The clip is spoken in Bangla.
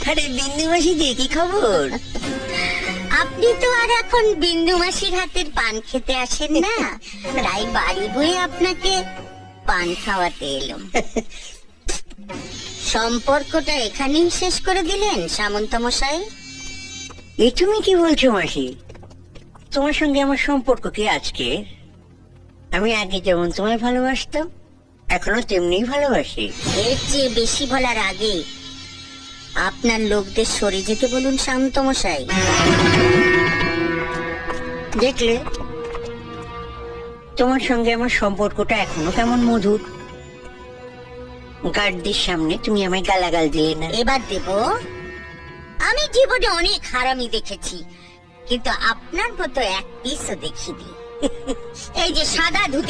আরে বিন্দু মাসি যে কি খবর? আপনি তো আর এখন বিন্দু মাসির হাতের পান খেতে আসেন না, তাই বাড়ি বয়ে আপনাকে পান খাওয়াতে এলাম। সম্পর্কটা এখানেই শেষ করে দিলেন সামন্ত মশাই? এ তুমি কি বলছো মাসি? তোমার সঙ্গে আমার সম্পর্ক কি আজকে? আমি আগে যেমন তোমায় ভালোবাসতাম এখনো তেমনি ভালোবাসি। এর চেয়ে বেশি বলার আগে আপনার লোকদের সরে যেতে বলুন শান্ত মশাই। দেখলে তোমার সঙ্গে আমার সম্পর্কটা এখনো কেমন মধুর। গার্ডদের সামনে তুমি আমায় গালাগাল দিলে না। এবার দেব। আমি জীবনে অনেক হারামি দেখেছি, কিন্তু আপনার মতো এক পিসও দেখিনি। এই যে সাদা ধুতি